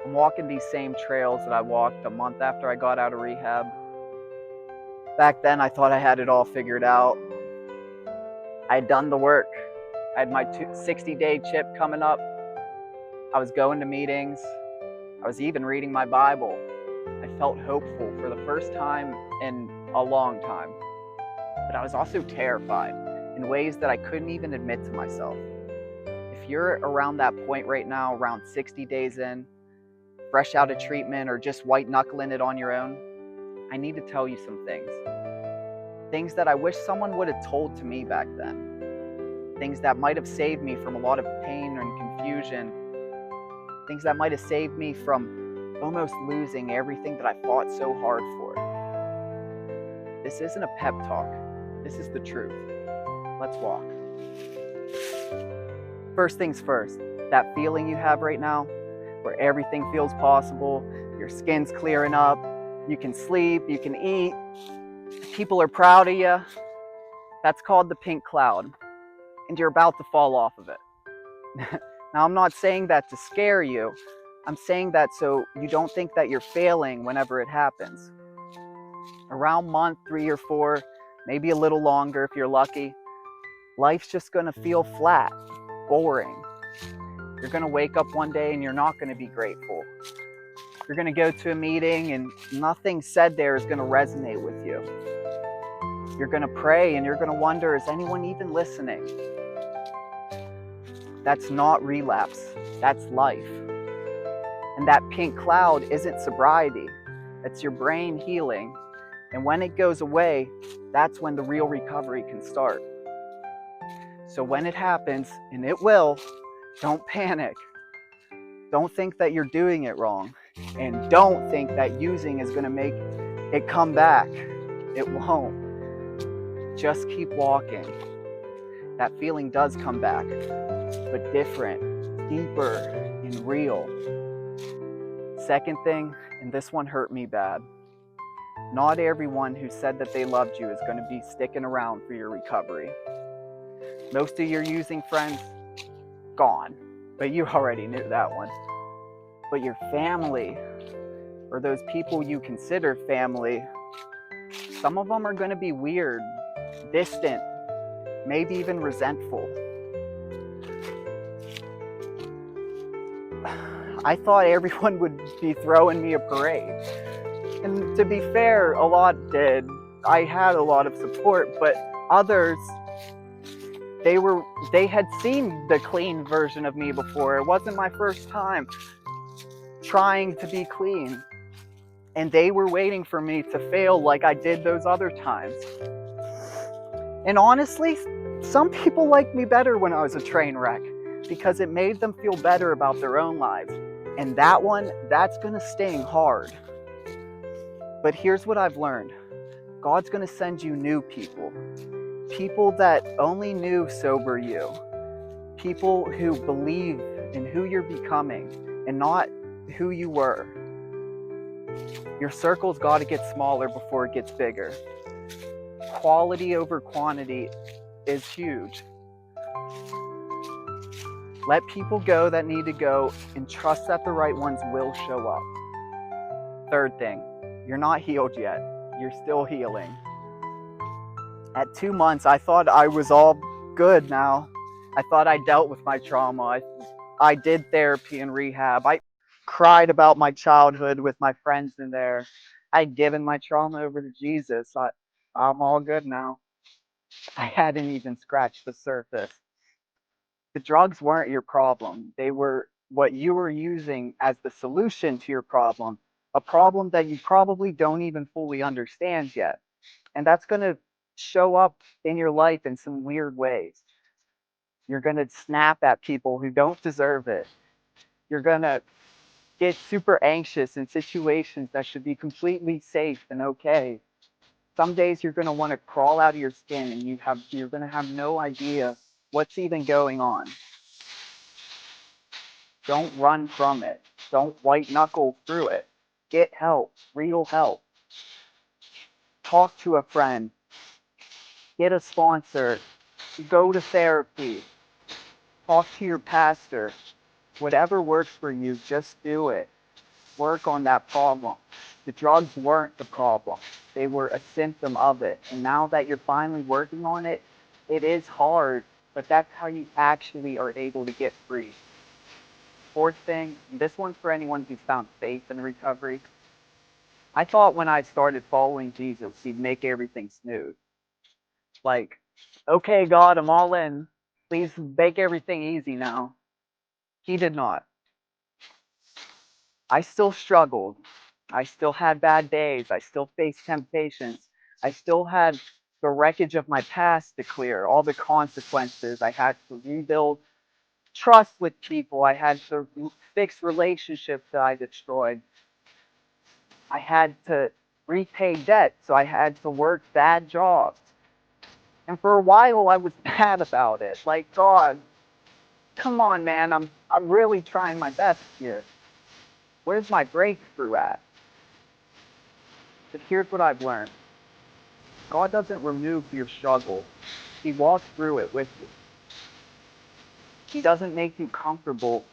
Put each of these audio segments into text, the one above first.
I'm walking these same trails that I walked a month after I got out of rehab. Back then, I thought I had it all figured out. I had done the work. I had my 60-day chip coming up. I was going to meetings. I was even reading my Bible. I felt hopeful for the first time in a long time. But I was also terrified in ways that I couldn't even admit to myself. If you're around that point right now, around 60 days in, fresh out of treatment, or just white knuckling it on your own, I need to tell you some things. Things that I wish someone would have told to me back then. Things that might have saved me from a lot of pain and confusion. Things that might have saved me from almost losing everything that I fought so hard for. This isn't a pep talk. This is the truth. Let's walk. First things first, that feeling you have right now, where everything feels possible, your skin's clearing up, you can sleep, you can eat, people are proud of you, that's called the pink cloud, and you're about to fall off of it. Now, I'm not saying that to scare you, I'm saying that so you don't think that you're failing whenever it happens. Around month 3 or 4, maybe a little longer if you're lucky, life's just gonna feel flat, boring. You're gonna wake up one day and you're not gonna be grateful. You're gonna go to a meeting and nothing said there is gonna resonate with you. You're gonna pray and you're gonna wonder, is anyone even listening? That's not relapse, that's life. And that pink cloud isn't sobriety, it's your brain healing. And when it goes away, that's when the real recovery can start. So when it happens, and it will, don't panic. Don't think that you're doing it wrong. And don't think that using is going to make it come back. It won't. Just keep walking. That feeling does come back, but different, deeper, and real. Second thing, and this one hurt me bad. Not everyone who said that they loved you is going to be sticking around for your recovery. Most of your using friends, gone. But you already knew that one. But your family, or those people you consider family, some of them are going to be weird, distant, maybe even resentful. I thought everyone would be throwing me a parade. And to be fair, a lot did. I had a lot of support, but others, they had seen the clean version of me before. It wasn't my first time trying to be clean. And they were waiting for me to fail like I did those other times. And honestly, some people liked me better when I was a train wreck because it made them feel better about their own lives. And that one, that's gonna sting hard. But here's what I've learned. God's gonna send you new people. People that only knew sober you. People who believe in who you're becoming and not who you were. Your circle's gotta get smaller before it gets bigger. Quality over quantity is huge. Let people go that need to go and trust that the right ones will show up. Third thing, you're not healed yet. You're still healing. At 2 months, I thought I was all good now. I thought I dealt with my trauma. I did therapy and rehab. I cried about my childhood with my friends in there. I'd given my trauma over to Jesus. I'm all good now. I hadn't even scratched the surface. The drugs weren't your problem. They were what you were using as the solution to your problem, a problem that you probably don't even fully understand yet. And that's going to show up in your life in some weird ways. You're going to snap at people who don't deserve it. You're going to get super anxious in situations that should be completely safe and okay. Some days you're going to want to crawl out of your skin and you're going to have no idea what's even going on. Don't run from it. Don't white knuckle through it. Get help, real help. Talk to a friend. Get a sponsor. Go to therapy. Talk to your pastor. Whatever works for you, just do it. work on that problem. The drugs weren't the problem. They were a symptom of it. And now that you're finally working on it, it is hard, but that's how you actually are able to get free. Fourth thing, this one's for anyone who's found faith in recovery. I thought when I started following Jesus, he'd make everything smooth. Like, okay, God, I'm all in. Please make everything easy now. He did not. I still struggled. I still had bad days. I still faced temptations. I still had the wreckage of my past to clear, all the consequences. I had to rebuild trust with people. I had to fix relationships that I destroyed. I had to repay debt, so I had to work bad jobs. And for a while, I was mad about it. Like, God, come on, man, I'm really trying my best here. Where's my breakthrough at? But here's what I've learned. God doesn't remove your struggle. He walks through it with you. He doesn't make you comfortable,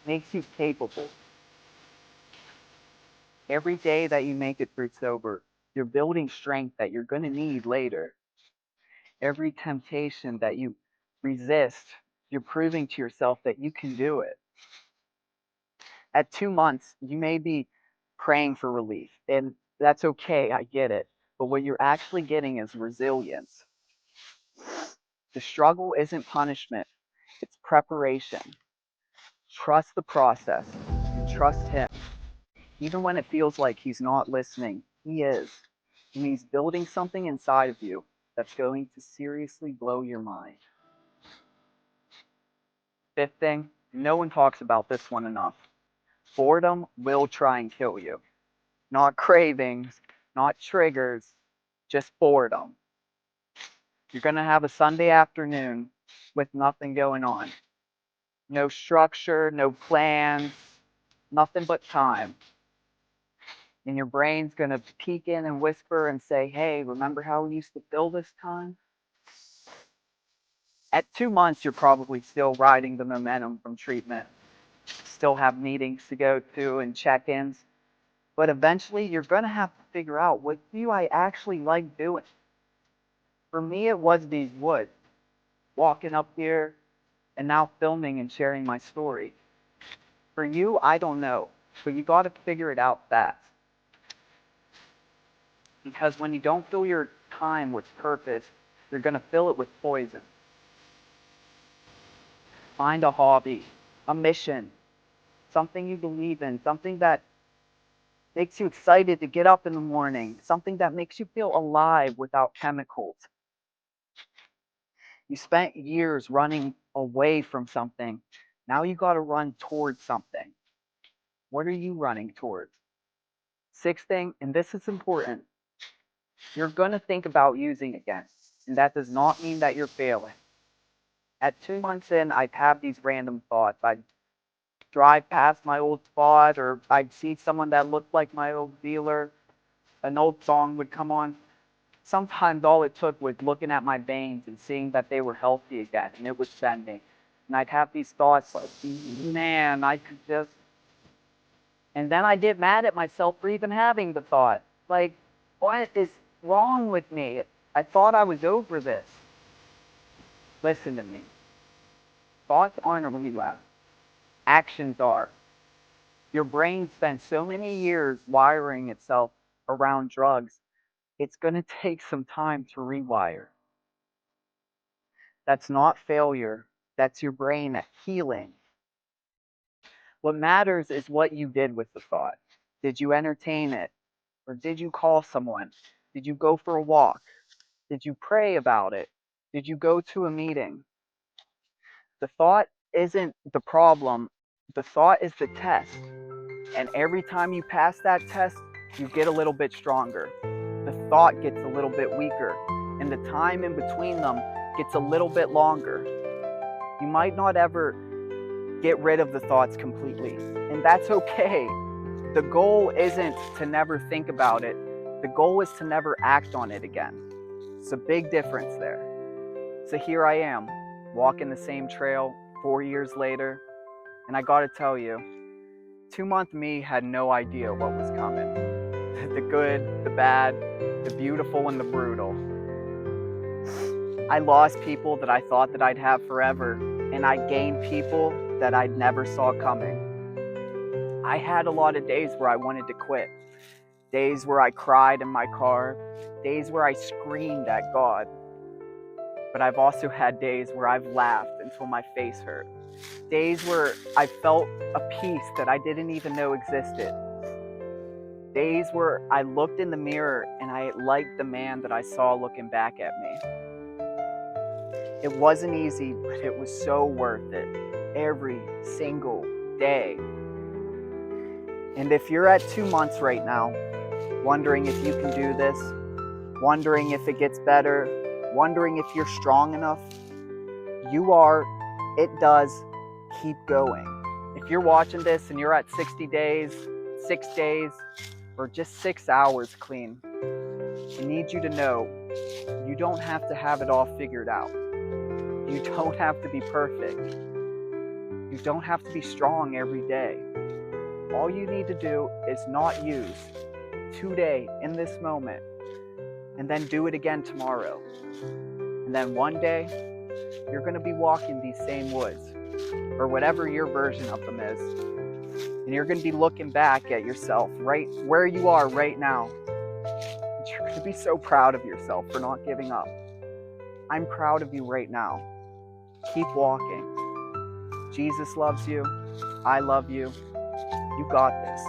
makes you capable. Every day that you make it through sober, you're building strength that you're going to need later. Every temptation that you resist, you're proving to yourself that you can do it. At 2 months, you may be praying for relief, and that's okay, I get it. But what you're actually getting is resilience. The struggle isn't punishment, it's preparation. Trust the process and trust him. Even when it feels like he's not listening, he is. And he's building something inside of you that's going to seriously blow your mind. Fifth thing, no one talks about this one enough. Boredom will try and kill you. Not cravings, not triggers, just boredom. You're going to have a Sunday afternoon with nothing going on. No structure, no plans, nothing but time. And your brain's going to peek in and whisper and say, hey, remember how we used to fill this time? At 2 months, you're probably still riding the momentum from treatment. Still have meetings to go to and check-ins. But eventually, you're going to have to figure out, what do I actually like doing? For me, it was these woods. Walking up here and now filming and sharing my story. For you, I don't know. But you got to figure it out fast. Because when you don't fill your time with purpose, you're going to fill it with poison. Find a hobby, a mission, something you believe in, something that makes you excited to get up in the morning, something that makes you feel alive without chemicals. You spent years running away from something. Now you got to run towards something. What are you running towards? Sixth thing, and this is important, you're going to think about using again. And that does not mean that you're failing. At 2 months in, I'd have these random thoughts. I'd drive past my old spot, or I'd see someone that looked like my old dealer. An old song would come on. Sometimes all it took was looking at my veins and seeing that they were healthy again, and it was sending. And I'd have these thoughts like, man, I could just... And then I'd get mad at myself for even having the thought. Like, what is wrong with me? I thought I was over this. Listen to me. Thoughts aren't a relapse. Actions are. Your brain spent so many years wiring itself around drugs, it's going to take some time to rewire. That's not failure. That's your brain healing. What matters is what you did with the thought. Did you entertain it? Or did you call someone? Did you go for a walk? Did you pray about it? Did you go to a meeting? The thought isn't the problem. The thought is the test. And every time you pass that test, you get a little bit stronger. The thought gets a little bit weaker. And the time in between them gets a little bit longer. You might not ever get rid of the thoughts completely. And that's okay. The goal isn't to never think about it. The goal is to never act on it again. It's a big difference there. So here I am, walking the same trail 4 years later. And I gotta tell you, 2-month me had no idea what was coming. The good, the bad, the beautiful, and the brutal. I lost people that I thought that I'd have forever, and I gained people that I never saw coming. I had a lot of days where I wanted to quit. Days where I cried in my car. Days where I screamed at God. But I've also had days where I've laughed until my face hurt. Days where I felt a peace that I didn't even know existed. Days where I looked in the mirror and I liked the man that I saw looking back at me. It wasn't easy, but it was so worth it. Every single day. And if you're at 2 months right now, wondering if you can do this, wondering if it gets better, wondering if you're strong enough, you are. It does. Keep going. If you're watching this and you're at 60 days, 6 days, or just 6 hours clean, I need you to know you don't have to have it all figured out. You don't have to be perfect. You don't have to be strong every day. All you need to do is not use today in this moment, and then do it again tomorrow. And then one day, you're going to be walking these same woods, or whatever your version of them is. And you're going to be looking back at yourself right where you are right now. And you're going to be so proud of yourself for not giving up. I'm proud of you right now. Keep walking. Jesus loves you. I love you. You got this.